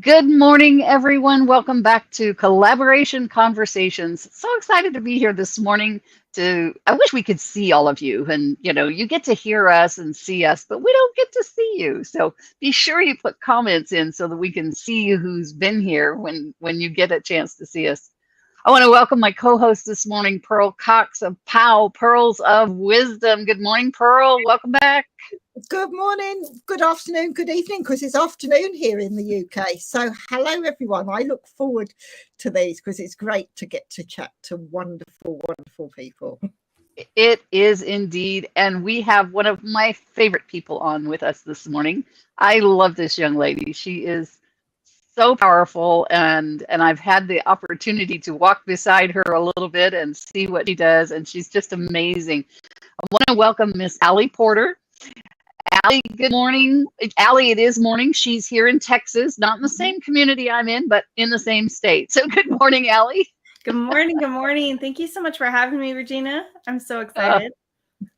Good morning, everyone. Welcome back to Collaboration Conversations. So excited to be here this morning. I wish we could see all of you, and you get to hear us and see us, but we don't get to see you. So be sure you put comments in so that we can see who's been here when you get a chance to see us. I want to welcome my co-host this morning, Pearl Cox of POW, Pearls of Wisdom. Good morning, Pearl. Welcome back. Good morning, good afternoon, good evening, because it's afternoon here in the UK. So hello, everyone. I look forward to these because it's great to get to chat to wonderful, wonderful people. It is indeed. And we have one of my favorite people on with us this morning. I love this young lady. She is so powerful, and I've had the opportunity to walk beside her a little bit and see what she does, and she's just amazing. I want to welcome Miss Allie Porter. Allie, good morning. Allie, it is morning. She's here in Texas, not in the same community I'm in, but in the same state. So good morning, Allie. Good morning. Good morning. Thank you so much for having me, Regina. I'm so excited.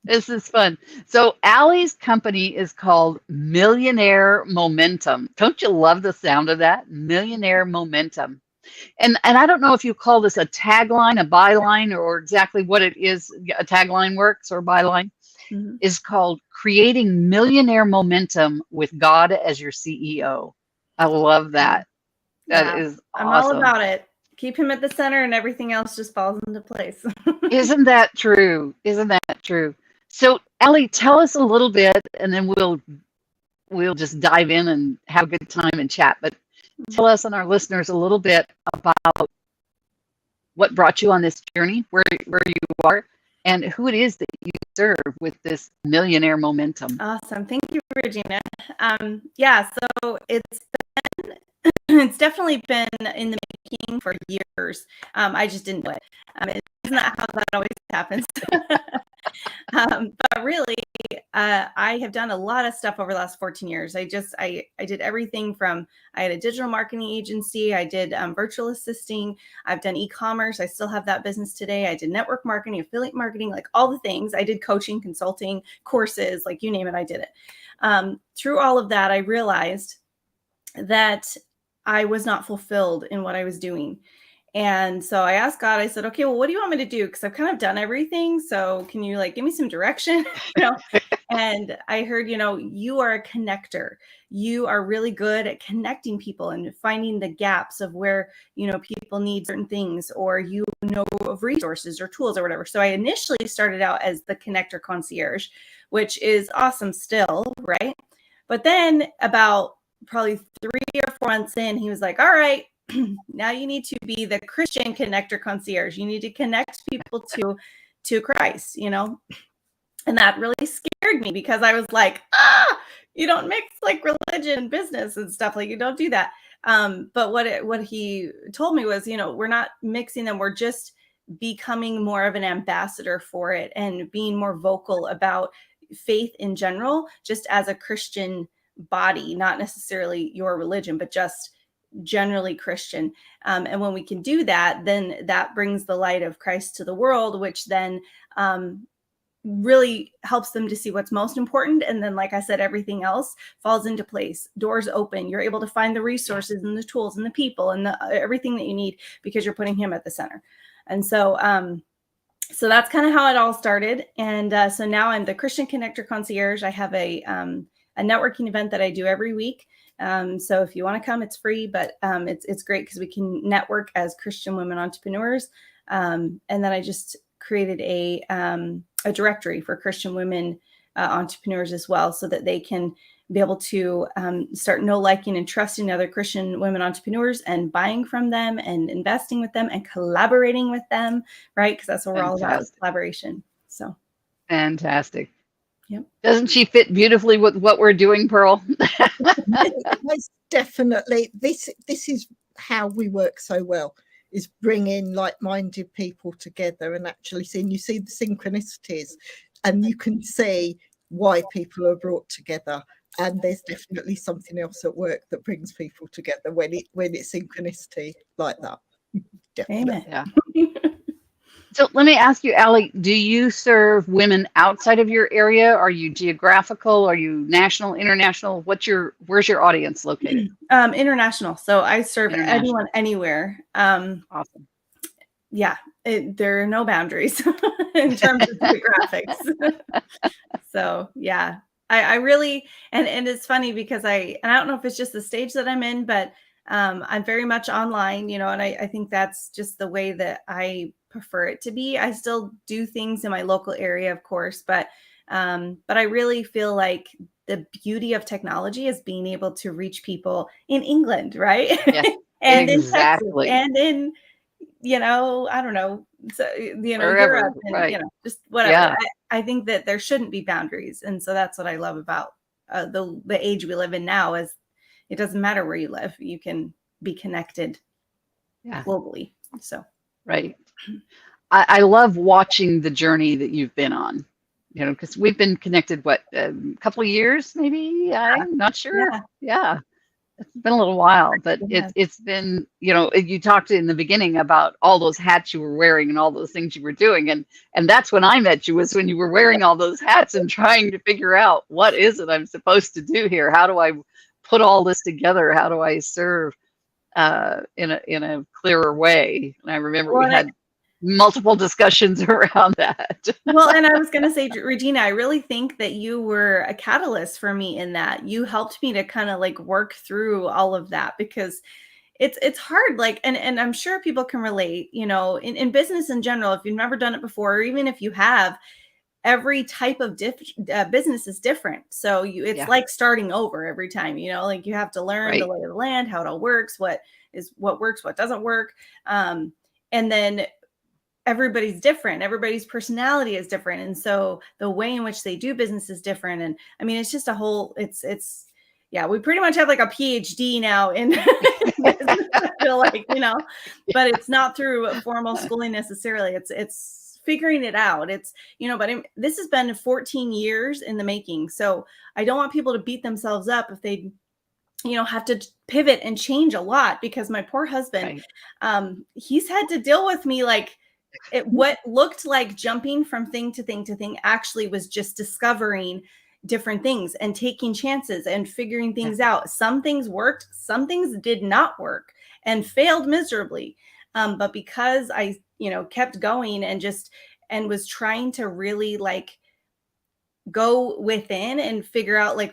This is fun. So Allie's company is called Millionaire Momentum. Don't you love the sound of that? Millionaire Momentum. And I don't know if you call this a tagline, a byline, or exactly what it is. A tagline works or byline. Is called Creating Millionaire Momentum with God as your CEO. I love that. That is awesome. I'm all about it. Keep him at the center and everything else just falls into place. Isn't that true? Isn't that true? So, Allie, tell us a little bit, and then we'll just dive in and have a good time and chat. But tell us and our listeners a little bit about what brought you on this journey, where you are, and who it is that you serve with this Millionaire Momentum. Awesome. Thank you, Regina. So it's definitely been in the making for years. I just didn't know it. Isn't that how that always happens? But really, I have done a lot of stuff over the last 14 years. I did everything from, I had a digital marketing agency. I did virtual assisting. I've done e-commerce. I still have that business today. I did network marketing, affiliate marketing, like all the things. I did coaching, consulting, courses, like you name it, I did it. Through all of that, I realized that I was not fulfilled in what I was doing. And so I asked God, I said, okay, well, what do you want me to do? Because I've kind of done everything. So can you give me some direction? And I heard, you are a connector. You are really good at connecting people and finding the gaps of where, people need certain things, or of resources or tools or whatever. So I initially started out as the connector concierge, which is awesome still, right? But then about probably 3 or 4 months in, he was like, all right, now you need to be the Christian connector concierge. You need to connect people to Christ, and that really scared me because I was like, you don't mix religion and business and stuff. You don't do that. But what he told me was, we're not mixing them. We're just becoming more of an ambassador for it and being more vocal about faith in general, just as a Christian body, not necessarily your religion, but just generally Christian. And when we can do that, then that brings the light of Christ to the world, which then really helps them to see what's most important. And then, like I said, everything else falls into place. Doors open. You're able to find the resources and the tools and the people and everything that you need because you're putting him at the center. And so that's kind of how it all started. And so now I'm the Christian Connector Concierge. I have a networking event that I do every week. So if you want to come, it's free, but it's great because we can network as Christian women entrepreneurs. And then I just created a directory for Christian women entrepreneurs as well, so that they can be able to start liking, and trusting other Christian women entrepreneurs and buying from them and investing with them and collaborating with them, right? Because that's what we're all about, is collaboration. So fantastic. Yep. Doesn't she fit beautifully with what we're doing, Pearl? Most definitely. This is how we work so well, is bringing like-minded people together and actually seeing, you see the synchronicities and you can see why people are brought together. And there's definitely something else at work that brings people together when it's synchronicity like that. Definitely. Amen. Yeah. So let me ask you, Allie, do you serve women outside of your area? Are you geographical? Are you national, international? Where's your audience located? International. So I serve International. anyone, anywhere. Awesome. Yeah, there are no boundaries in terms of demographics. So yeah, I really, and it's funny because I don't know if it's just the stage that I'm in, but I'm very much online, and I think that's just the way that I prefer it to be. I still do things in my local area, of course, but I really feel like the beauty of technology is being able to reach people in England, right? Yes, And in Texas, exactly. and in, I don't know, so, Wherever, Europe, and, right. just whatever. Yeah. I think that there shouldn't be boundaries. And so that's what I love about the age we live in now, is it doesn't matter where you live. You can be connected globally. So, right. I love watching the journey that you've been on, because we've been connected, a couple of years, maybe? I'm not sure. Yeah. It's been a little while, but it's been, you talked in the beginning about all those hats you were wearing and all those things you were doing. And that's when I met you, was when you were wearing all those hats and trying to figure out, what is it I'm supposed to do here? How do I put all this together? How do I serve in a clearer way? And I remember we had multiple discussions around that. Well, and I was going to say, Regina, I really think that you were a catalyst for me in that. You helped me to kind of like work through all of that, because it's hard. Like, and I'm sure people can relate, in business in general, if you've never done it before, or even if you have, every type of business is different. So it's like starting over every time, like you have to learn the lay of the land, how it all works, what works, what doesn't work. And then everybody's different. Everybody's personality is different. And so the way in which they do business is different. And I mean, it's just a whole, we pretty much have like a PhD now in business, I feel like, but it's not through formal schooling necessarily. It's figuring it out. It's, but this has been 14 years in the making. So I don't want people to beat themselves up if they, have to pivot and change a lot, because my poor husband, he's had to deal with me like, what looked like jumping from thing to thing to thing actually was just discovering different things and taking chances and figuring things out. Some things worked, some things did not work and failed miserably. But because I, kept going and was trying to really like go within and figure out like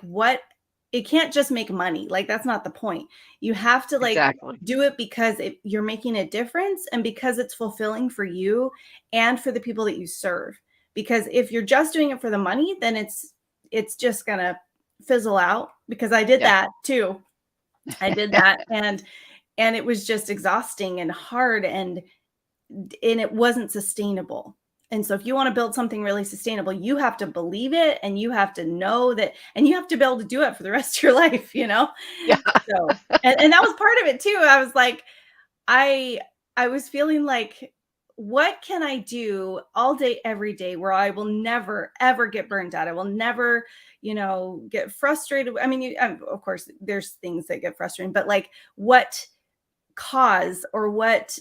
it can't just make money. Like, that's not the point. You have to like do it because you're making a difference, and because it's fulfilling for you and for the people that you serve. Because if you're just doing it for the money, then it's just gonna fizzle out, because I did that too. I did that and it was just exhausting and hard, and it wasn't sustainable. And so if you want to build something really sustainable, you have to believe it, and you have to know that, and you have to be able to do it for the rest of your life, So, and that was part of it too. I was like, I was feeling like, what can I do all day, every day, where I will never, ever get burnt out? I will never, get frustrated. I mean, of course, there's things that get frustrating, but like, what cause or what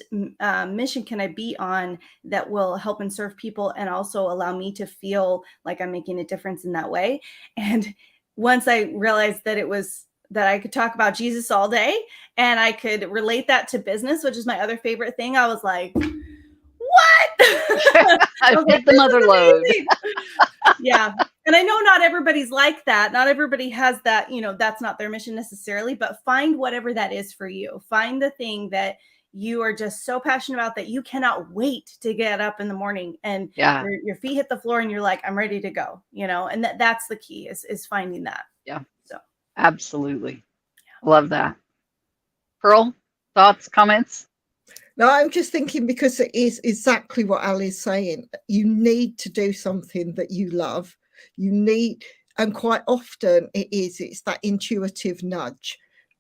mission can I be on that will help and serve people, and also allow me to feel like I'm making a difference in that way? And once I realized that I could talk about Jesus all day, and I could relate that to business, which is my other favorite thing, I was like, what? I've hit the mother load. Yeah. And I know not everybody's like that. Not everybody has that, that's not their mission necessarily, but find whatever that is for you. Find the thing that you are just so passionate about that you cannot wait to get up in the morning and your feet hit the floor and you're like, I'm ready to go, and that's the key is finding that. Yeah. So absolutely. Love that. Pearl, thoughts, comments? No, I'm just thinking, because it is exactly what Ali's saying. You need to do something that you love. And quite often it's that intuitive nudge.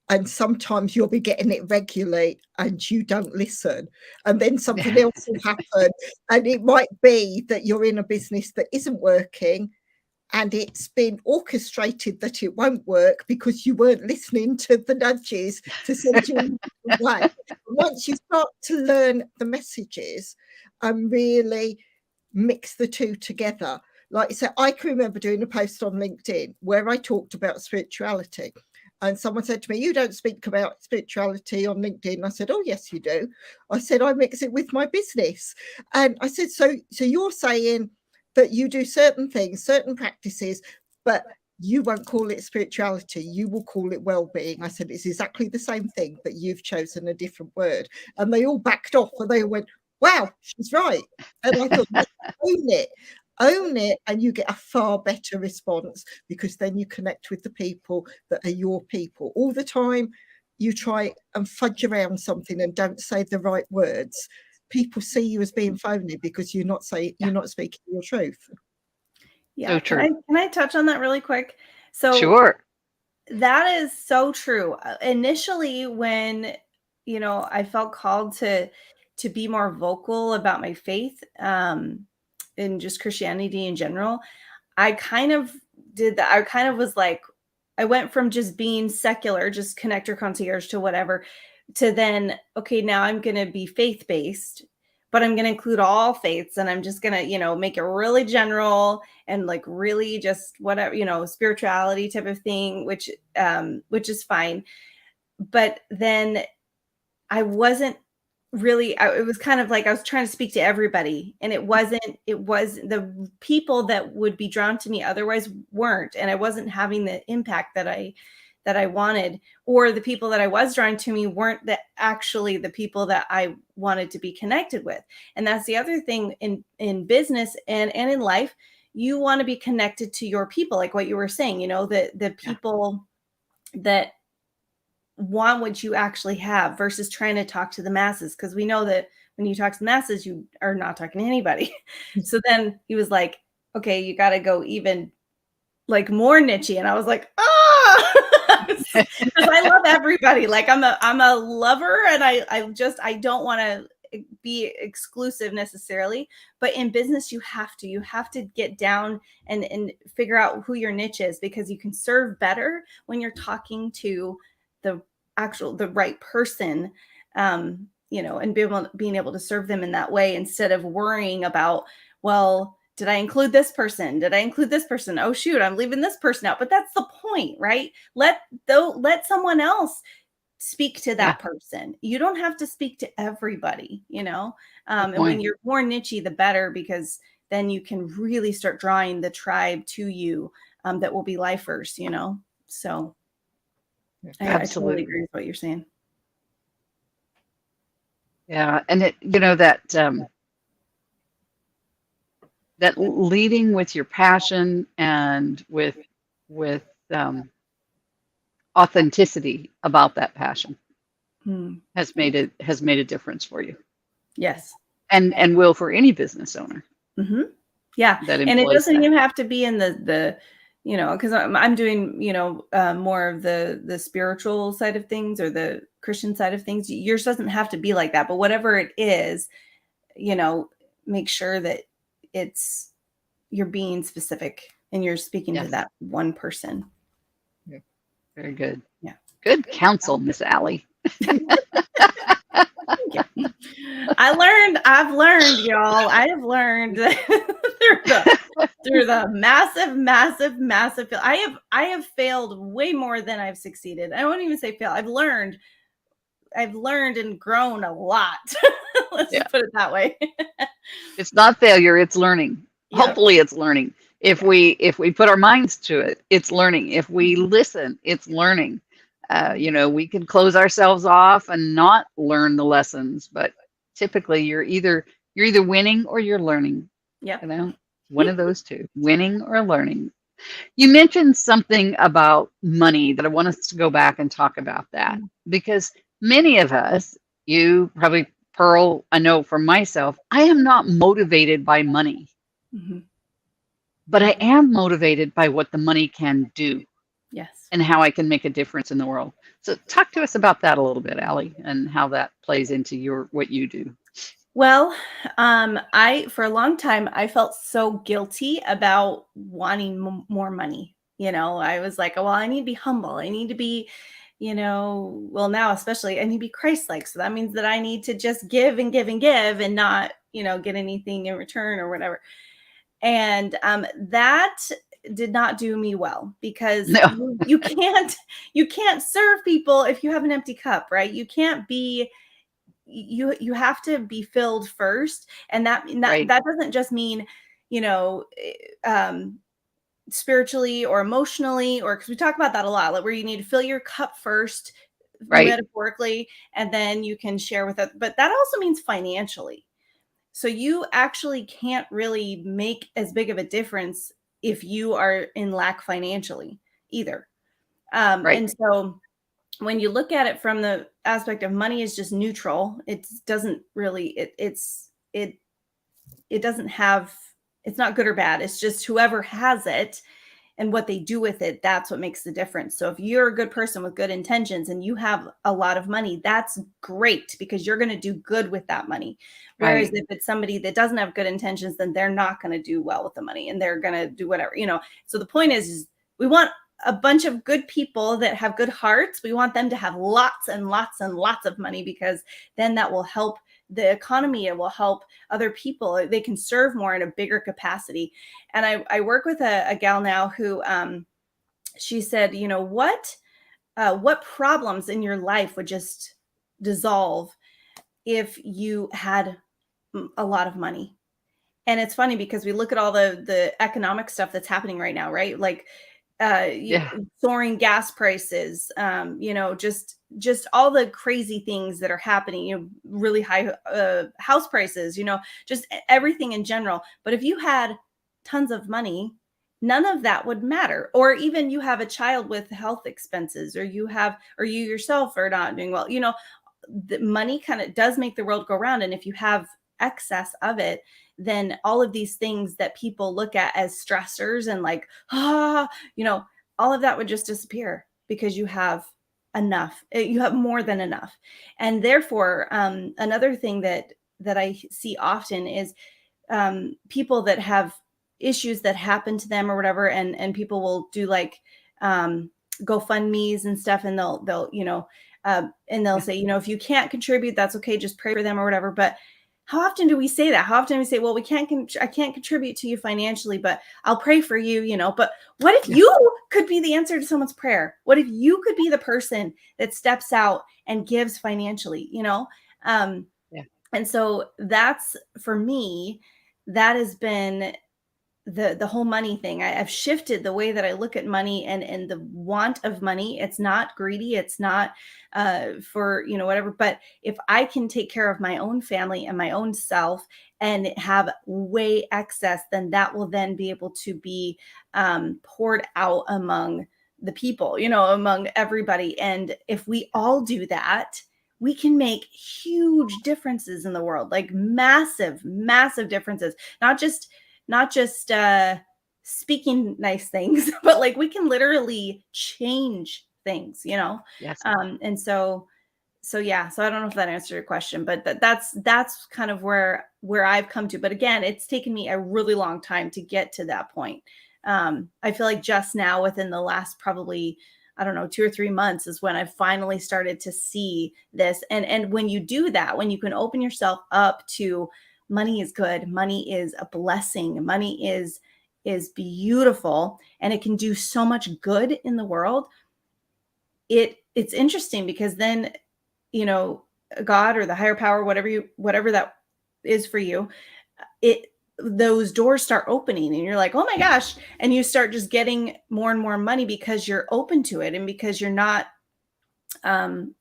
And sometimes you'll be getting it regularly and you don't listen. And then something else will happen. And it might be that you're in a business that isn't working, and it's been orchestrated that it won't work because you weren't listening to the nudges to send you away. Once you start to learn the messages, and really mix the two together. Like I said, I can remember doing a post on LinkedIn where I talked about spirituality. And someone said to me, "You don't speak about spirituality on LinkedIn." I said, "Oh, yes, you do." I said, "I mix it with my business." And I said, so you're saying that you do certain things, certain practices, but you won't call it spirituality. You will call it well-being. I said, "It's exactly the same thing, but you've chosen a different word." And they all backed off and they went, "Wow, she's right." And I thought, own it, and you get a far better response, because then you connect with the people that are your people. All the time you try and fudge around something and don't say the right words, people see you as being phony because you're not speaking your truth. Yeah. So true. Can I touch on that really quick? So Sure. that is so true. Initially, when I felt called to be more vocal about my faith, and just Christianity in general, I kind of did that. I kind of was like, I went from just being secular, just connector concierge to whatever, to then, okay, now I'm going to be faith-based, but I'm going to include all faiths, and I'm just going to, make it really general and like really just whatever, spirituality type of thing, which is fine. But then I wasn't really, it was kind of like I was trying to speak to everybody, and it was the people that would be drawn to me otherwise weren't, and I wasn't having the impact that I wanted, or the people that I was drawing to me weren't actually the people that I wanted to be connected with. And that's the other thing in business and in life. You want to be connected to your people, like what you were saying, the people that want what you actually have, versus trying to talk to the masses. Because we know that when you talk to the masses, you are not talking to anybody. So then he was like, "Okay, you got to go even like more niche." And I was like, because I love everybody. Like I'm a lover, and I don't want to be exclusive necessarily, but in business you have to get down and figure out who your niche is, because you can serve better when you're talking to the right person, and being able to serve them in that way, instead of worrying about, well, did I include this person? Did I include this person? Oh shoot, I'm leaving this person out. But that's the point, right? Let someone else speak to that person. You don't have to speak to everybody, and when you're more niche, the better, because then you can really start drawing the tribe to you, that will be lifers, so I totally agree with what you're saying. Yeah, and that leading with your passion and with authenticity about that passion has made a difference for you. Yes, and will for any business owner. Mm-hmm. Yeah, and it doesn't even have to be in the because I'm doing more of the spiritual side of things, or the Christian side of things. Yours doesn't have to be like that, but whatever it is, make sure that you're being specific and you're speaking to that one person. Yeah. Very good. Yeah, good counsel, Miss Allie. I've learned, y'all. I have learned through the massive fail. I have failed way more than I've succeeded. I won't even say fail. I've learned and grown a lot. Let's just put it that way. It's not failure, it's learning. Yep. Hopefully it's learning. If we put our minds to it, it's learning. If we listen, it's learning. We can close ourselves off and not learn the lessons, but typically you're either winning or you're learning. Yeah. One of those two, winning or learning. You mentioned something about money that I want us to go back and talk about that, because many of us, you probably, Pearl, I know for myself, I am not motivated by money, but I am motivated by what the money can do. Yes. And how I can make a difference in the world. So talk to us about that a little bit, Allie, and how that plays into what you do. Well, for a long time, I felt so guilty about wanting more money. I was like, oh, well, I need to be humble. I need to be, well, now especially I need to be Christ-like. So that means that I need to just give and give and give and not, get anything in return or whatever. And that did not do me well, because No. you can't serve people if you have an empty cup, right? You can't be, you have to be filled first. And that Right. doesn't just mean, spiritually or emotionally, or because we talk about that a lot, like where you need to fill your cup first, Right. metaphorically, and then you can share with it. But that also means financially. So you actually can't really make as big of a difference if you are in lack financially either. Right. And so when you look at it from the aspect of money is just neutral, it doesn't really, it doesn't have, it's not good or bad. It's just whoever has it and what they do with it, that's what makes the difference. So if you're a good person with good intentions and you have a lot of money, that's great, because you're going to do good with that money. Whereas Right. if it's somebody that doesn't have good intentions, then they're not going to do well with the money, and they're going to do whatever, So the point is we want a bunch of good people that have good hearts. We want them to have lots and lots and lots of money, because then that will help the economy. It will help other people. They can serve more in a bigger capacity. And I work with a gal now who, she said, what problems in your life would just dissolve if you had a lot of money? And it's funny because we look at all the economic stuff that's happening right now, right? Like Yeah. soaring gas prices, just all the crazy things that are happening, really high house prices, just everything in general. But if you had tons of money, none of that would matter. Or even you have a child with health expenses, or you yourself are not doing well, the money kind of does make the world go round. And if you have excess of it, then all of these things that people look at as stressors and like, all of that would just disappear, because you have enough, you have more than enough. And therefore, another thing that I see often is people that have issues that happen to them or whatever, and people will do like GoFundMe's and stuff, and they'll and they'll say, if you can't contribute, that's okay, just pray for them or whatever. But how often do we say that? How often do we say, well, I can't contribute to you financially, but I'll pray for you, But what if you could be the answer to someone's prayer? What if you could be the person that steps out and gives financially, And so that's, for me, that has been the whole money thing. I've shifted the way that I look at money and the want of money. It's not greedy. It's not for, whatever. But if I can take care of my own family and my own self and have way excess, then that will then be able to be poured out among the people, among everybody. And if we all do that, we can make huge differences in the world, like massive, massive differences. Not just speaking nice things, but like we can literally change things, Yes. And so yeah. So I don't know if that answered your question, but that's kind of where I've come to. But again, it's taken me a really long time to get to that point. I feel like just now, within the last probably, I don't know, 2 or 3 months, is when I finally started to see this. And when you do that, when you can open yourself up to money is good, money is a blessing, money is beautiful, and it can do so much good in the world. It's interesting, because then, God or the higher power, whatever that is for you, those doors start opening, and you're like, oh my gosh. And you start just getting more and more money because you're open to it, and because you're not, having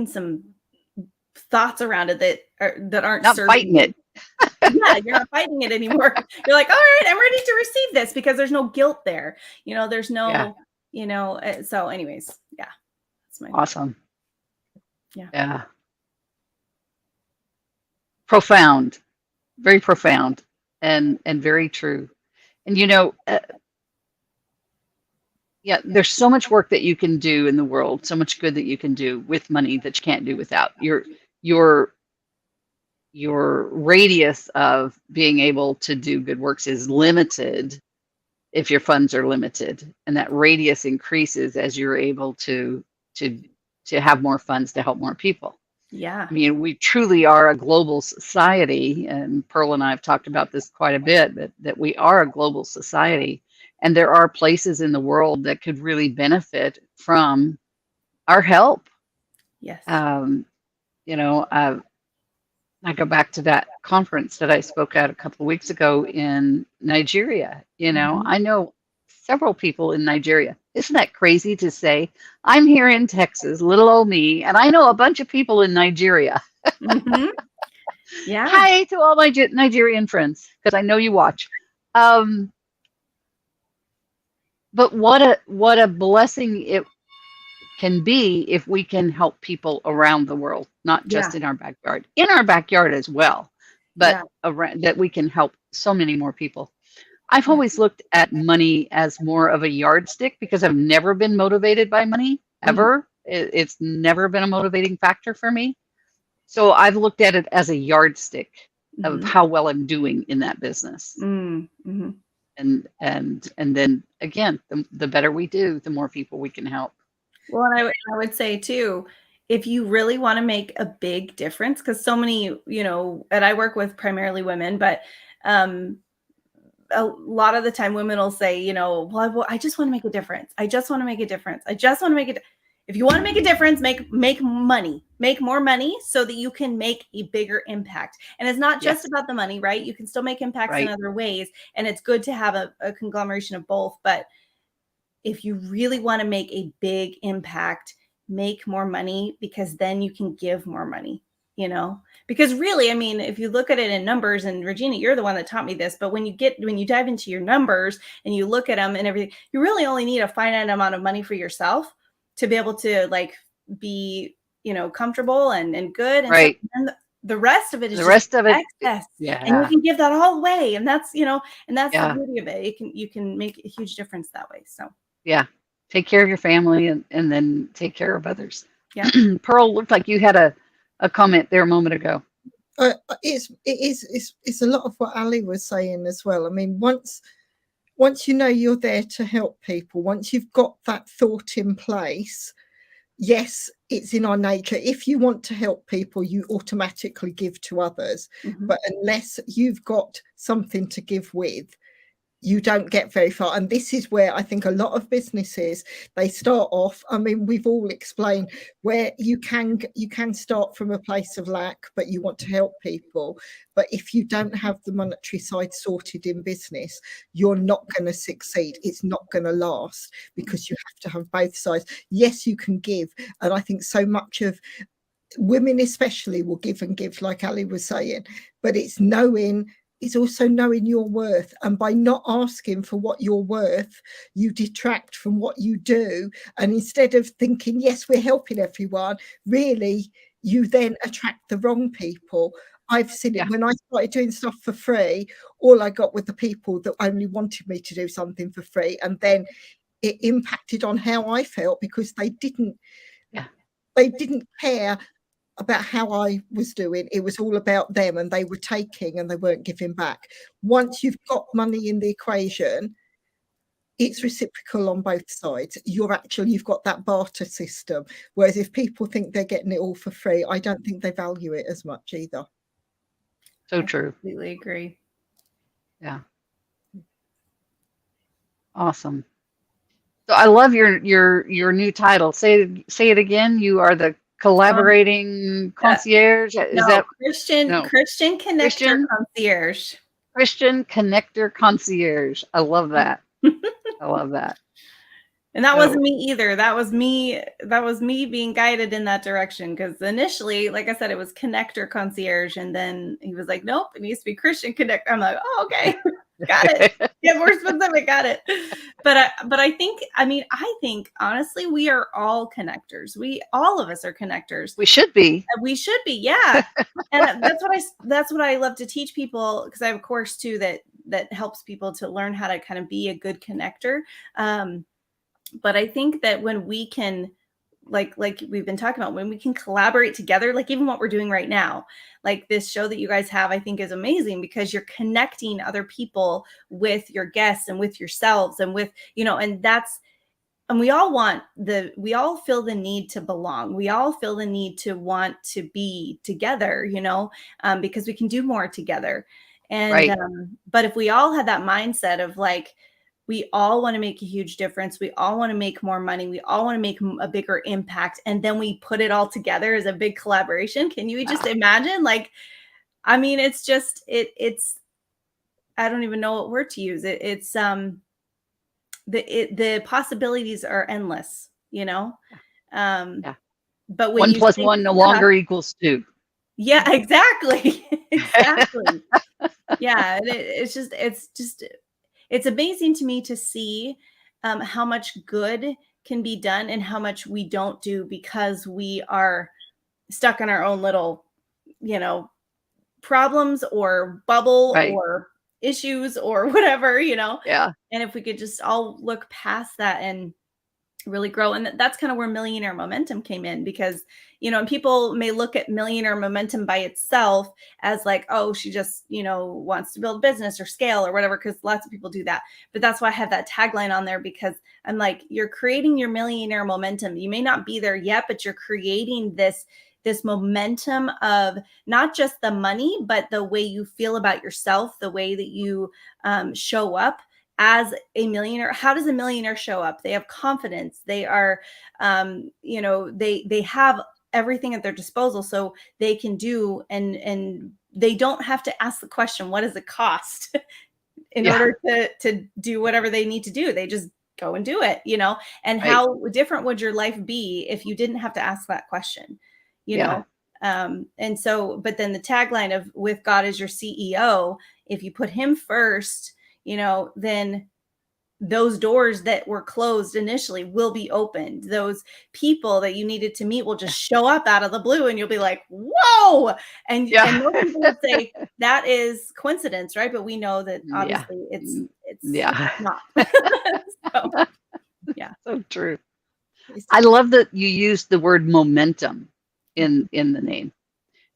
some thoughts around it that aren't Not fighting it. Yeah, you're not fighting it anymore. You're like, all right, I'm ready to receive this, because there's no guilt there. There's no, so anyways, yeah. That's my Awesome. Yeah. Yeah. Profound, very profound, and very true. And yeah, there's so much work that you can do in the world, so much good that you can do with money that you can't do without. Your radius of being able to do good works is limited if your funds are limited, and that radius increases as you're able to have more funds to help more people. Yeah. I mean, we truly are a global society, and Pearl and I have talked about this quite a bit, that we are a global society, and there are places in the world that could really benefit from our help. Yes. You know, I go back to that conference that I spoke at a couple of weeks ago in Nigeria. You know, I know several people in Nigeria. Isn't that crazy to say? I'm here in Texas, little old me, and I know a bunch of people in Nigeria. Yeah. Hi to all my Nigerian friends, because I know you watch. But what a blessing it can be if we can help people around the world, not just in our backyard as well, but around, that we can help so many more people. I've always looked at money as more of a yardstick because I've never been motivated by money ever. It's never been a motivating factor for me. So I've looked at it as a yardstick of how well I'm doing in that business. And then again, the better we do, the more people we can help. Well, and I would say too, if you really want to make a big difference, because so many, you know, and I work with primarily women, but a lot of the time women will say, you know, well, I just want to make a difference. I just want to make a difference. I just want to make it. If you want to make a difference, make money, make more money so that you can make a bigger impact. And it's not just about the money, right? You can still make impacts in other ways. And it's good to have a conglomeration of both. But if you really want to make a big impact, make more money, because then you can give more money, you know, because really, I mean, if you look at it in numbers, and Regina, you're the one that taught me this, but when you dive into your numbers and you look at them and everything, you really only need a finite amount of money for yourself to be able to like be, you know, comfortable and good. And so the rest of it is excess. And you can give that all away. And that's, you know, and that's the beauty of it. You can make a huge difference that way. So take care of your family and then take care of others. Pearl, looked like you had a comment there a moment ago. It's a lot of what Ali was saying as well. I mean, once you know you're there to help people, once you've got that thought in place, yes, it's in our nature. If you want to help people, you automatically give to others. But unless you've got something to give with, you don't get very far. And this is where I think a lot of businesses, they start off, I mean, we've all explained where you can start from a place of lack, but you want to help people. But if you don't have the monetary side sorted in business, you're not going to succeed. It's not going to last, because you have to have both sides. Yes, you can give. And I think so much of women especially will give and give, like Ali was saying, but it's also knowing your worth. And by not asking for what you're worth, you detract from what you do. And instead of thinking, yes, we're helping everyone, really, you then attract the wrong people. I've seen it when I started doing stuff for free. All I got were the people that only wanted me to do something for free. And then it impacted on how I felt, because they didn't care about how I was doing. It was all about them, and they were taking and they weren't giving back. Once you've got money in the equation, it's reciprocal on both sides. You've got that barter system. Whereas if people think they're getting it all for free, I don't think they value it as much either. So true. I completely agree. Yeah. Awesome. So I love your new title. Say it again. You are the collaborating concierge. Christian Connector Concierge. Christian Connector Concierge. I love that. I love that. And that wasn't me either. That was me being guided in that direction. Because initially, like I said, it was Connector Concierge. And then he was like, nope, it needs to be Christian Connector. I'm like, oh, okay. Got it. Yeah, more specific. Got it. But I think honestly, we are all connectors. All of us are connectors. We should be. Yeah. And that's what I love to teach people, because I have a course too that helps people to learn how to kind of be a good connector. But I think that when we can like we've been talking about, when we can collaborate together, like even what we're doing right now, like this show that you guys have, I think is amazing because you're connecting other people with your guests and with yourselves and with, and we all feel the need to belong. We all feel the need to want to be together, because we can do more together. And, Right. But if we all had that mindset of like, we all want to make a huge difference. We all want to make more money. We all want to make a bigger impact. And then we put it all together as a big collaboration. Can you just imagine? Like, I mean, it's just, it's, I don't even know what word to use. The possibilities are endless, Yeah. But when 1 you + think, 1 no longer equals 2. yeah, exactly. Exactly. Yeah. It's amazing to me to see how much good can be done and how much we don't do because we are stuck in our own little, problems or bubble Right. or issues or whatever, Yeah. and if we could just all look past that and really grow. And that's kind of where Millionaire Momentum came in because, and people may look at Millionaire Momentum by itself as like, oh, she just, wants to build a business or scale or whatever, because lots of people do that. But that's why I have that tagline on there, because I'm like, you're creating your Millionaire Momentum. You may not be there yet, but you're creating this momentum of not just the money, but the way you feel about yourself, the way that you show up as a millionaire. How does a millionaire show up? They have confidence. They are, they have everything at their disposal, so they can do, and they don't have to ask the question, what does it cost in order to do whatever they need to do? They just go and do it, and Right. how different would your life be if you didn't have to ask that question, and so, but then the tagline of with God as your CEO, if you put him first, then those doors that were closed initially will be opened. Those people that you needed to meet will just show up out of the blue and you'll be like, whoa. And most people would say that is coincidence, right? But we know that obviously it's not. So, yeah. So true. I love that you used the word momentum in the name.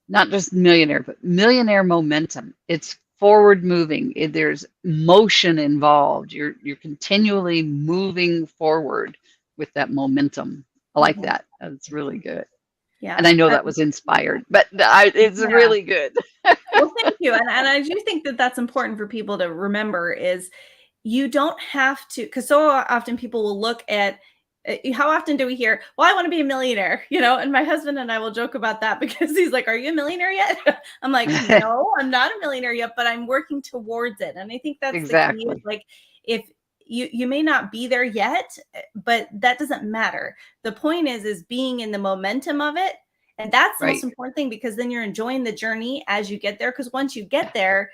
Not just millionaire, but millionaire momentum. It's forward moving. There's motion involved. You're continually moving forward with that momentum. I like that. That's really good. Yeah. And I know that was inspired, but it's really good. Well, thank you. And I do think that that's important for people to remember is you don't have to, because so often people will look at, how often do we hear, well, I want to be a millionaire, and my husband and I will joke about that because he's like, are you a millionaire yet? I'm like, no, I'm not a millionaire yet, but I'm working towards it. And I think that's exactly the key. Like, if you may not be there yet, but that doesn't matter. The point is being in the momentum of it. And that's the most important thing, because then you're enjoying the journey as you get there. Because once you get there,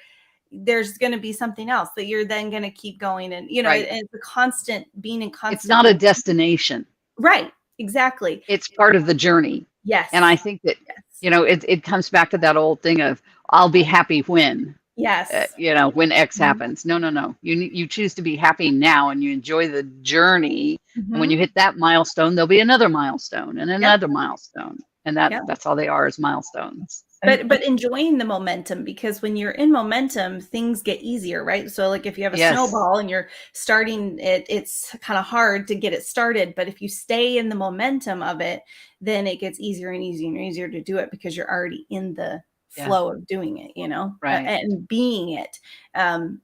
there's going to be something else that you're then going to keep going. And, it's a constant being in constant. It's not a destination. Right. Exactly. It's part of the journey. Yes. And I think that, it comes back to that old thing of I'll be happy when. Yes. When X happens. No. You choose to be happy now and you enjoy the journey. And when you hit that milestone, there'll be another milestone and another milestone. And that's all they are, is milestones. But enjoying the momentum, because when you're in momentum, things get easier, right? So like if you have a snowball and you're starting it, it's kind of hard to get it started. But if you stay in the momentum of it, then it gets easier and easier and easier to do it because you're already in the flow of doing it, and being it,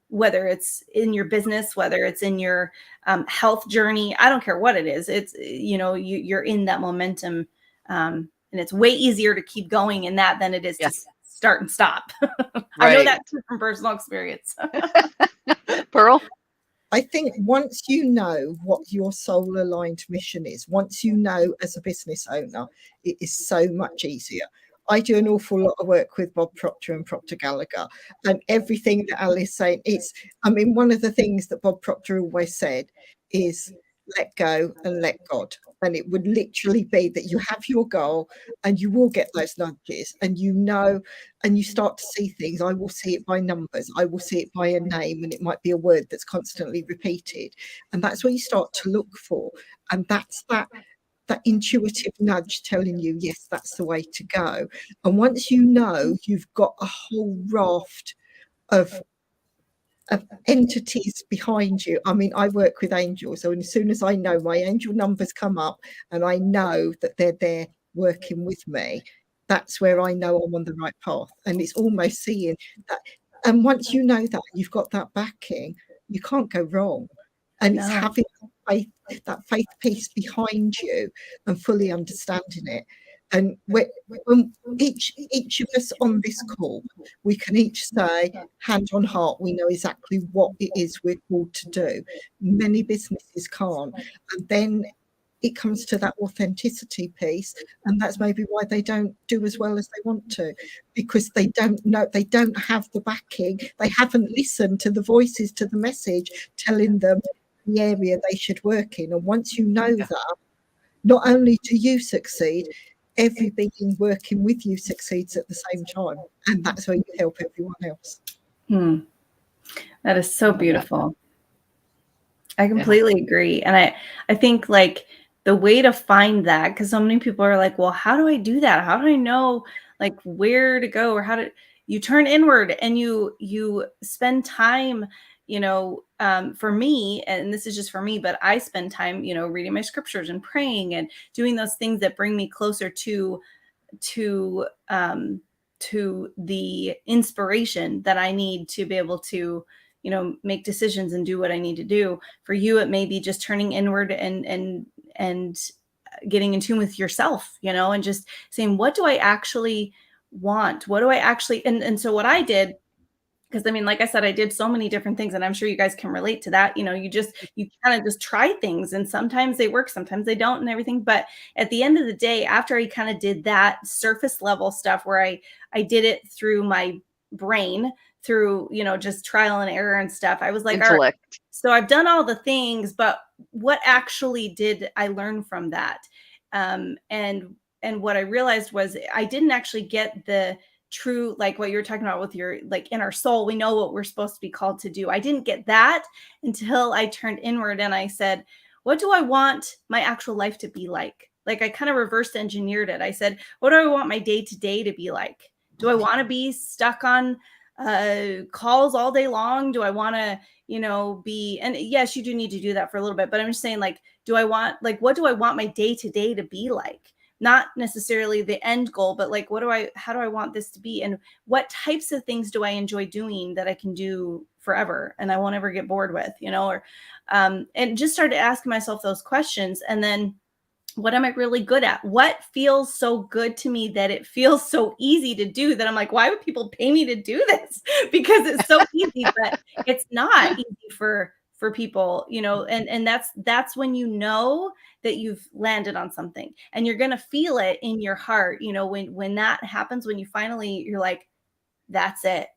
whether it's in your business, whether it's in your health journey, I don't care what it is. It's, you're in that momentum. And it's way easier to keep going in that than it is to start and stop. I know that from personal experience. Pearl? I think once you know what your soul aligned mission is, once you know as a business owner, it is so much easier. I do an awful lot of work with Bob Proctor and Proctor Gallagher, and everything that Alice is saying, one of the things that Bob Proctor always said is let go and let God. And it would literally be that you have your goal and you will get those nudges, and and you start to see things. I will see it by numbers. I will see it by a name, and it might be a word that's constantly repeated. And that's what you start to look for. And that's that that intuitive nudge telling you, yes, that's the way to go. And once you know, you've got a whole raft of entities behind you. I mean, I work with angels, so as soon as I know my angel numbers come up and I know that they're there working with me, that's where I know I'm on the right path. And it's almost seeing that. And once you know that, you've got that backing, you can't go wrong. And it's having faith, that faith piece behind you and fully understanding it. And when each of us on this call, we can each say, hand on heart, we know exactly what it is we're called to do. Many businesses can't. And then it comes to that authenticity piece, and that's maybe why they don't do as well as they want to, because they don't know, they don't have the backing, they haven't listened to the voices, to the message telling them the area they should work in. And once you know that, not only do you succeed, every being working with you succeeds at the same time, and that's where you help everyone else. That is so beautiful. I completely agree. And I think like the way to find that, because so many people are like, well, how do I do that? How do I know like where to go, or how to, you turn inward and you spend time, you know, for me, and this is just for me, but I spend time, you know, reading my scriptures and praying and doing those things that bring me closer to the inspiration that I need to be able to, you know, make decisions and do what I need to do. For you, it may be just turning inward and getting in tune with yourself, you know, and just saying, what do I actually want? What do I actually, and so what I did, because I mean, like I said, I did so many different things, and I'm sure you guys can relate to that. You know, you kind of just try things, and sometimes they work, sometimes they don't, and everything. But at the end of the day, after I kind of did that surface level stuff where I did it through my brain, through, you know, just trial and error and stuff, I was like, all right, so I've done all the things, but what actually did I learn from that? And what I realized was I didn't actually get the true, like what you were talking about with your, like in our soul, we know what we're supposed to be called to do. I didn't get that until I turned inward and I said, what do I want my actual life to be like? Like I kind of reverse engineered it. I said, what do I want my day to day to be like? Do I want to be stuck on calls all day long? Do I want to, you know, be, and yes, you do need to do that for a little bit, but I'm just saying, like, what do I want my day to day to be like? Not necessarily the end goal, but like, how do I want this to be? And what types of things do I enjoy doing that I can do forever and I won't ever get bored with, you know, or, and just started asking myself those questions. And then what am I really good at? What feels so good to me that it feels so easy to do that I'm like, why would people pay me to do this? Because it's so easy, but it's not easy for people, you know, and that's when you know that you've landed on something, and you're going to feel it in your heart, you know, when that happens, when you're like, that's it,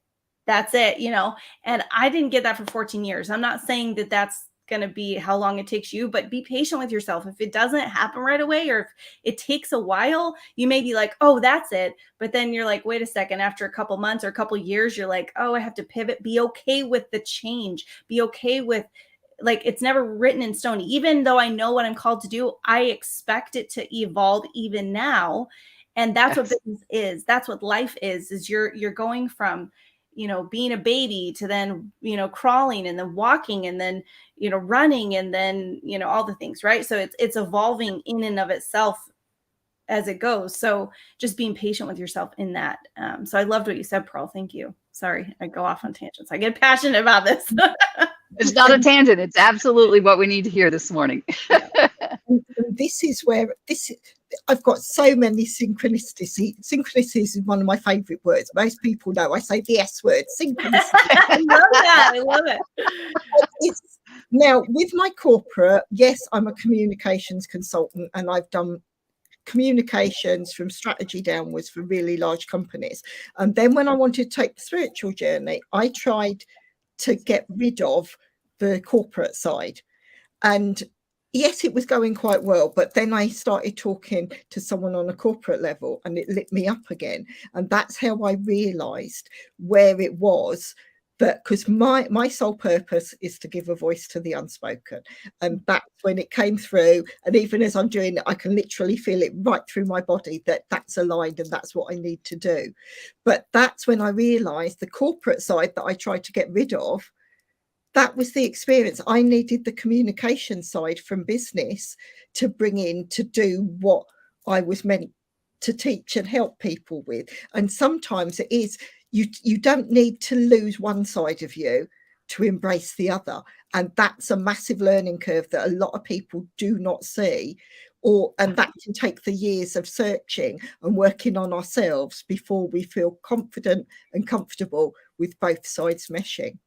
you know. And I didn't get that for 14 years. I'm not saying that that's going to be how long it takes you, but be patient with yourself. If it doesn't happen right away, or if it takes a while, you may be like, oh, that's it. But then you're like, wait a second, after a couple months or a couple years, you're like, oh, I have to pivot. Be okay with the change. Be okay with, like, it's never written in stone. Even though I know what I'm called to do, I expect it to evolve even now. And that's what business is. That's what life is you're going from, you know, being a baby to then, you know, crawling and then walking and then, you know, running and then, you know, all the things, right? So it's evolving in and of itself as it goes. So just being patient with yourself in that. So I loved what you said, Pearl. Thank you. Sorry, I go off on tangents. I get passionate about this. It's not a tangent. It's absolutely what we need to hear this morning. And this is where I've got so many synchronicities. Synchronicities is one of my favorite words. Most people know I say the S word, synchronicity. I love that. I love it. Now, with my corporate, yes, I'm a communications consultant, and I've done communications from strategy downwards for really large companies. And then when I wanted to take the spiritual journey, I tried to get rid of the corporate side. And yes, it was going quite well, but then I started talking to someone on a corporate level and it lit me up again. And that's how I realized where it was But because my sole purpose is to give a voice to the unspoken, and that's when it came through. And even as I'm doing it, I can literally feel it right through my body that that's aligned and that's what I need to do. But that's when I realized the corporate side that I tried to get rid of, that was the experience. I needed the communication side from business to bring in to do what I was meant to teach and help people with. And sometimes it is, you don't need to lose one side of you to embrace the other. And that's a massive learning curve that a lot of people do not see. And that can take the years of searching and working on ourselves before we feel confident and comfortable with both sides meshing.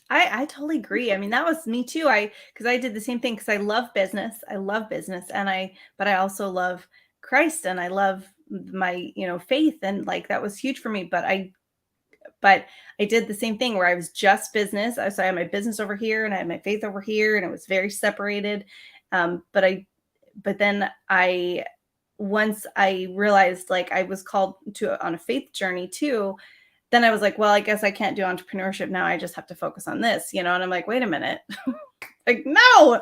I totally agree. I mean, that was me too. Because I did the same thing, because I love business. But I also love Christ, and I love my, faith. And like, that was huge for me. But I did the same thing where I was just business. So I had my business over here and I had my faith over here, and it was very separated. But then once I realized like I was called on a faith journey too, then I was like, well, I guess I can't do entrepreneurship now. I just have to focus on this, And I'm like, wait a minute. Like, no,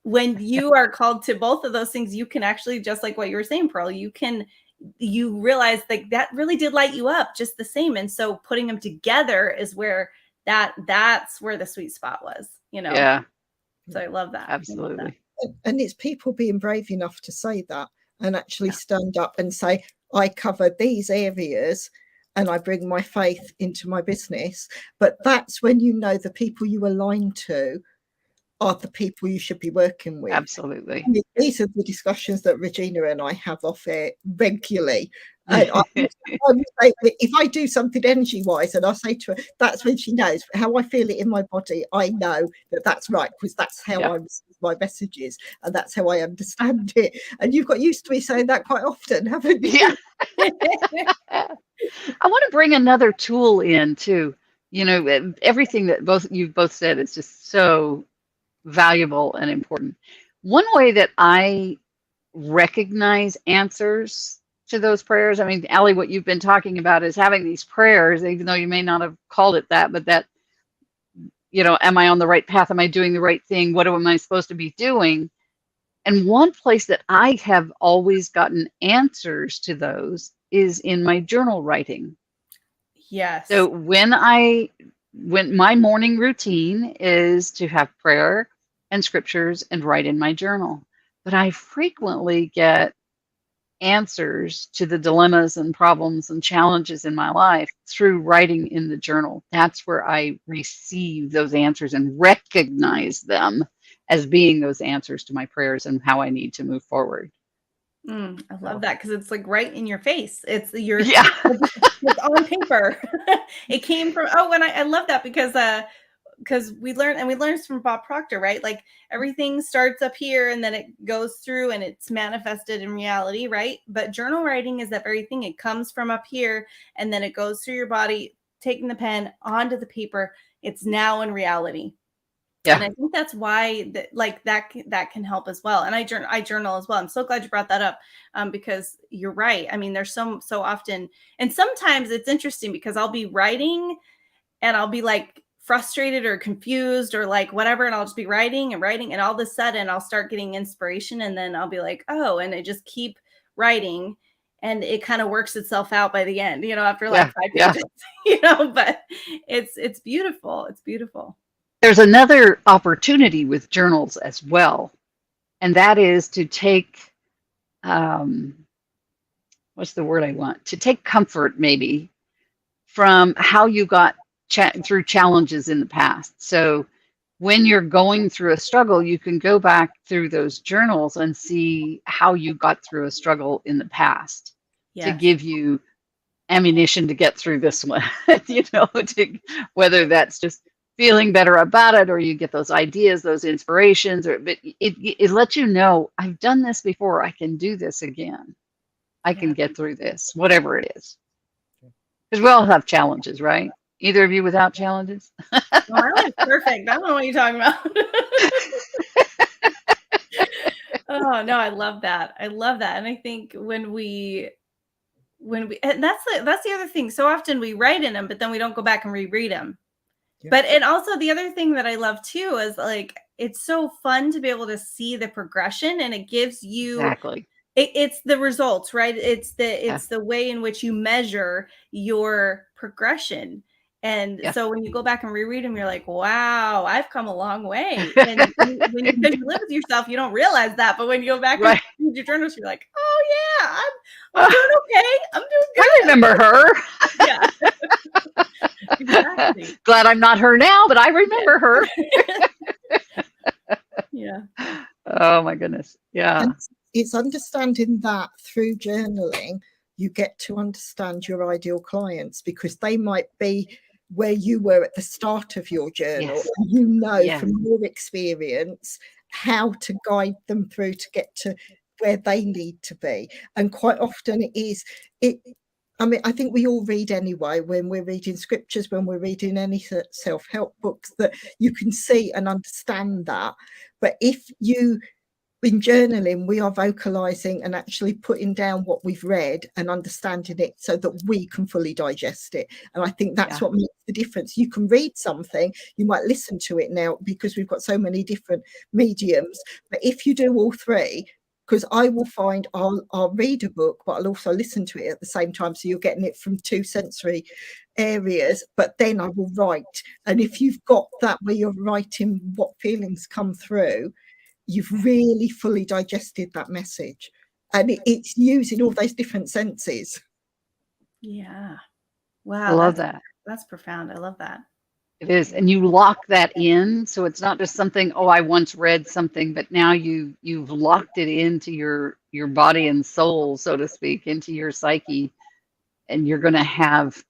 when you are called to both of those things, you can actually, just like what you were saying, Pearl, you realize like that really did light you up just the same. And so putting them together is where that's where the sweet spot was, Yeah. So I love that. Absolutely. I love that. And it's people being brave enough to say that and actually stand up and say, I cover these areas and I bring my faith into my business. But that's when the people you align to are the people you should be working with. Absolutely. And these are the discussions that Regina and I have off air regularly. And I would say, if I do something energy-wise, and I say to her, that's when she knows how I feel it in my body. I know that that's right, because that's how I receive my messages, and that's how I understand it. And you've got used to me saying that quite often, haven't you? Yeah. I want to bring another tool in too. Everything that you've both said is just so valuable and important. One way that I recognize answers to those prayers, I mean, Allie, what you've been talking about is having these prayers, even though you may not have called it that, but that, am I on the right path? Am I doing the right thing? What am I supposed to be doing? And one place that I have always gotten answers to those is in my journal writing. Yes. So when my morning routine is to have prayer and scriptures and write in my journal. But I frequently get answers to the dilemmas and problems and challenges in my life through writing in the journal. That's where I receive those answers and recognize them as being those answers to my prayers and how I need to move forward. I love that, because it's like right in your face. It's it's on paper. It came from, and I love that because we learned from Bob Proctor, right? Like everything starts up here and then it goes through and it's manifested in reality, right? But journal writing is that very thing. It comes from up here and then it goes through your body, taking the pen onto the paper. It's now in reality. Yeah. And I think that's why that can help as well. And I journal as well. I'm so glad you brought that up, because you're right. I mean, there's so often, and sometimes it's interesting because I'll be writing and I'll be like frustrated or confused or like whatever, and I'll just be writing and all of a sudden I'll start getting inspiration, and then I'll be like, oh, and I just keep writing, and it kind of works itself out by the end, after like 5 pages, but it's beautiful. It's beautiful. There's another opportunity with journals as well, and that is to take, what's the word I want? To take comfort maybe from how you got through challenges in the past. So when you're going through a struggle, you can go back through those journals and see how you got through a struggle in the past to give you ammunition to get through this one, whether that's just feeling better about it, or you get those ideas, those inspirations, but it lets you know, I've done this before, I can do this again. I can get through this, whatever it is. Because we all have challenges, right? Either of you without challenges? My life's perfect. I don't know what you're talking about. Oh, no, I love that. And I think when we and that's the other thing. So often we write in them, but then we don't go back and reread them. Yeah. But and also the other thing that I love too is like it's so fun to be able to see the progression, and it gives you Exactly. it's the results, right? It's the way in which you measure your progression. And so when you go back and reread them, you're like, wow, I've come a long way. And because you live with yourself, you don't realize that. But when you go back and read your journals, you're like, oh yeah, I'm doing okay. I'm doing good. I remember her. Yeah. Exactly. Glad I'm not her now, but I remember her. Yeah. Oh my goodness. Yeah. And it's understanding that through journaling, you get to understand your ideal clients, because they might be where you were at the start of your journal. Yes. And you know Yes. from your experience how to guide them through to get to where they need to be. And quite often I mean, I think we all read anyway, when we're reading scriptures, when we're reading any self-help books, that you can see and understand that. But if you, in journaling, we are vocalizing and actually putting down what we've read and understanding it so that we can fully digest it. And I think that's what makes the difference. You can read something, you might listen to it now because we've got so many different mediums. But if you do all three, because I will find I'll read a book, but I'll also listen to it at the same time. So you're getting it from two sensory areas, but then I will write. And if you've got that where you're writing what feelings come through, you've really fully digested that message. And it's using all those different senses. Yeah. Wow. I love that. That's profound. I love that. It is. And you lock that in. So it's not just something, oh, I once read something, but now you've locked it into your body and soul, so to speak, into your psyche. And you're going to have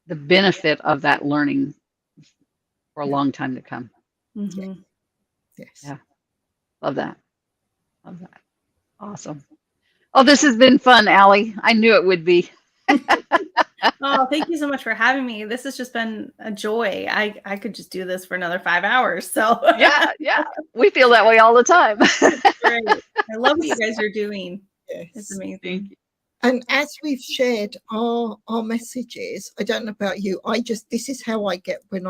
the benefit of that learning for a long time to come. Mm-hmm. Yes. Yeah. Love that. Love that. Awesome. Oh, this has been fun, Allie. I knew it would be. Oh, thank you so much for having me. This has just been a joy. I could just do this for another 5 hours. So Yeah. We feel that way all the time. Great. I love what you guys are doing. Yes. It's amazing. Thank you. And as we've shared our messages, I don't know about you, this is how I get when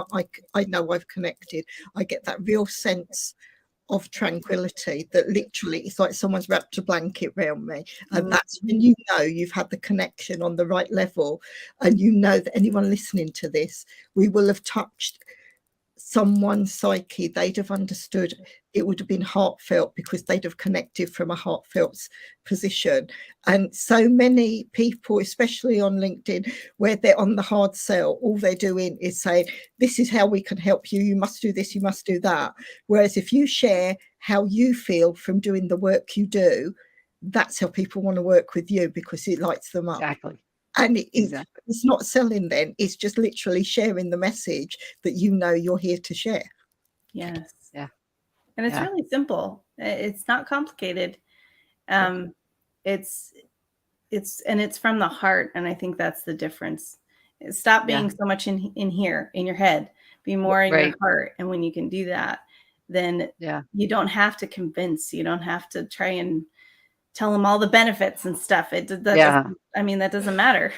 I know I've connected. I get that real sense of tranquility that literally it's like someone's wrapped a blanket around me. And that's when you know you've had the connection on the right level, and you know that anyone listening to this, we will have touched someone's psyche. They'd have understood. It would have been heartfelt because they'd have connected from a heartfelt position. And so many people, especially on LinkedIn, where they're on the hard sell, all they're doing is saying, this is how we can help you. You must do this, you must do that. Whereas if you share how you feel from doing the work you do, that's how people want to work with you, because it lights them up. Exactly. And it's not selling then, it's just literally sharing the message that you know you're here to share. Yes. Yeah. And it's really simple. It's not complicated. It's from the heart. And I think that's the difference. Stop being so much in here, in your head, be more in your heart. And when you can do that, then you don't have to convince, you don't have to try and tell them all the benefits and stuff. That doesn't matter.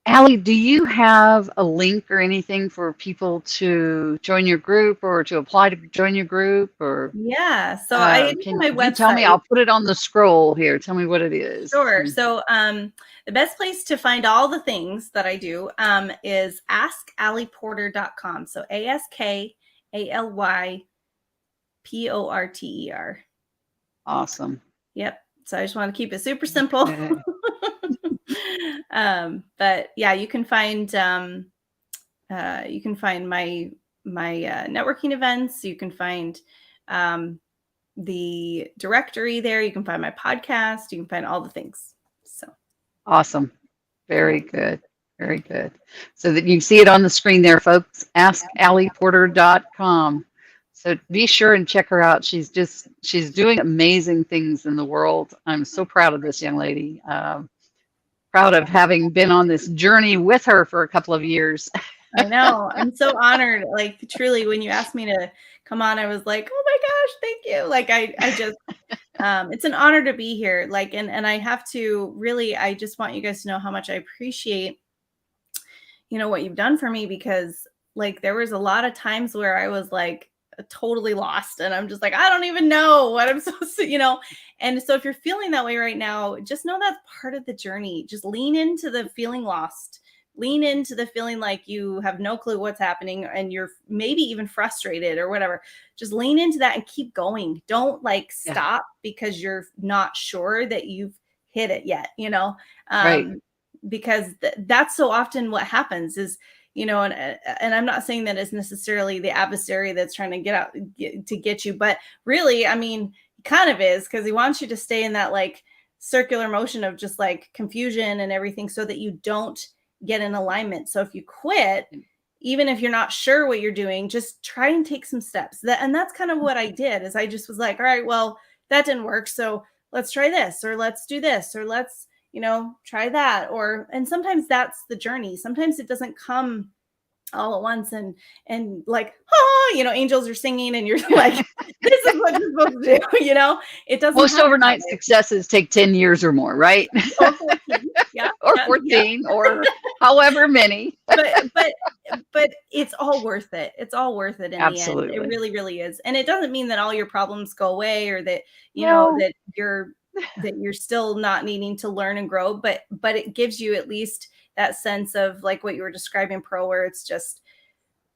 Allie, do you have a link or anything for people to join your group or to apply to join your group? Or so I can my you website. Tell me, I'll put it on the scroll here. Tell me what it is. Sure. So the best place to find all the things that I do is askallieporter.com. So AskAllyPorter. Awesome. Yep. So I just want to keep it super simple. But yeah, you can find my networking events. You can find the directory there. You can find my podcast. You can find all the things. So awesome. Very good. Very good. So that you can see it on the screen there, folks. AskAlliePorter.com. So be sure and check her out. She's doing amazing things in the world. I'm so proud of this young lady. Proud of having been on this journey with her for a couple of years. I know. I'm so honored. Like, truly, when you asked me to come on, I was like, oh my gosh, thank you. Like, It's an honor to be here. Like, and I have to really, I just want you guys to know how much I appreciate, what you've done for me, because like there was a lot of times where I was like totally lost, and I'm just like, I don't even know what I'm supposed to. And so if you're feeling that way right now, just know that's part of the journey. Just lean into the feeling lost. Lean into the feeling like you have no clue what's happening and you're maybe even frustrated or whatever. Just lean into that and keep going. Don't like stop because you're not sure that you've hit it yet, Right. Because that's so often what happens is, and I'm not saying that it's necessarily the adversary that's trying to get you, but really, I mean, he kind of is, because he wants you to stay in that like circular motion of just like confusion and everything, so that you don't get in alignment. So if you quit, even if you're not sure what you're doing, just try and take some steps. And that's kind of what I did, is I just was like, all right, well, that didn't work, so let's try this, or let's do this, or let's, try that. And sometimes that's the journey. Sometimes it doesn't come all at once and like, angels are singing and you're like, this is what you're supposed to do. It doesn't. Most overnight successes take 10 years or more, right? Or 14, or 14, or however many. but it's all worth it. It's all worth it in Absolutely. the end. It really, really is. And it doesn't mean that all your problems go away, or that that you're still not needing to learn and grow, but it gives you at least that sense of like what you were describing, Pearl, where it's just,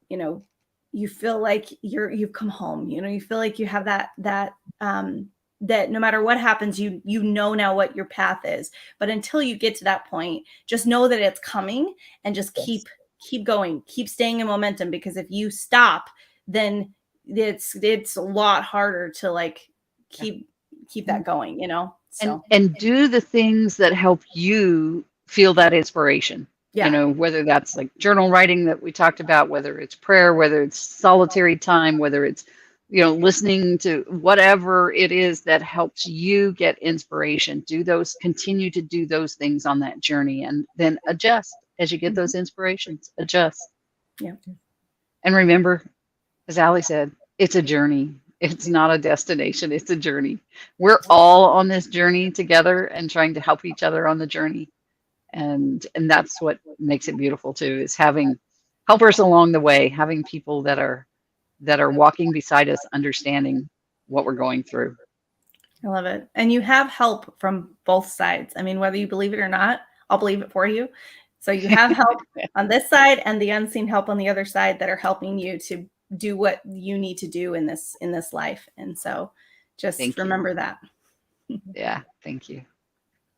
you feel like you've come home, you feel like you have that no matter what happens, you know now what your path is. But until you get to that point, just know that it's coming, and just keep going, keep staying in momentum, because if you stop, then it's a lot harder to like keep that going, So. And do the things that help you feel that inspiration. Whether that's like journal writing that we talked about, whether it's prayer, whether it's solitary time, whether it's, listening to whatever it is that helps you get inspiration. Continue to do those things on that journey, and then adjust as you get those inspirations. Adjust. Yeah. And remember, as Allie said, it's a journey. It's not a destination. It's a journey. We're all on this journey together and trying to help each other on the journey. And that's what makes it beautiful too, is having helpers along the way, having people that are walking beside us, understanding what we're going through. I love it. And you have help from both sides. I mean, whether you believe it or not, I'll believe it for you. So you have help on this side and the unseen help on the other side that are helping you to do what you need to do in this life. And so just remember that. Yeah. Thank you.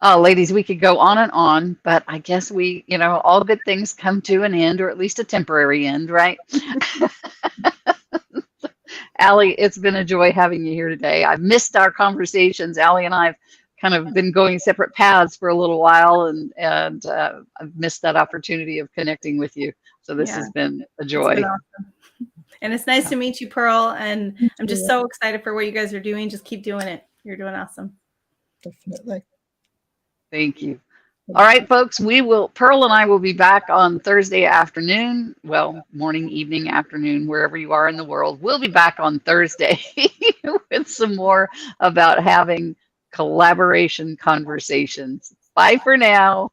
Oh, ladies, we could go on and on, but I guess we, all good things come to an end, or at least a temporary end, right? Allie, it's been a joy having you here today. I've missed our conversations. Allie and I have kind of been going separate paths for a little while, and I've missed that opportunity of connecting with you. So this has been a joy. It's been awesome. And it's nice to meet you, Pearl. And I'm just so excited for what you guys are doing. Just keep doing it. You're doing awesome. Definitely. Thank you. All right, folks, Pearl and I will be back on Thursday afternoon. Well, morning, evening, afternoon, wherever you are in the world. We'll be back on Thursday with some more about having collaboration conversations. Bye for now.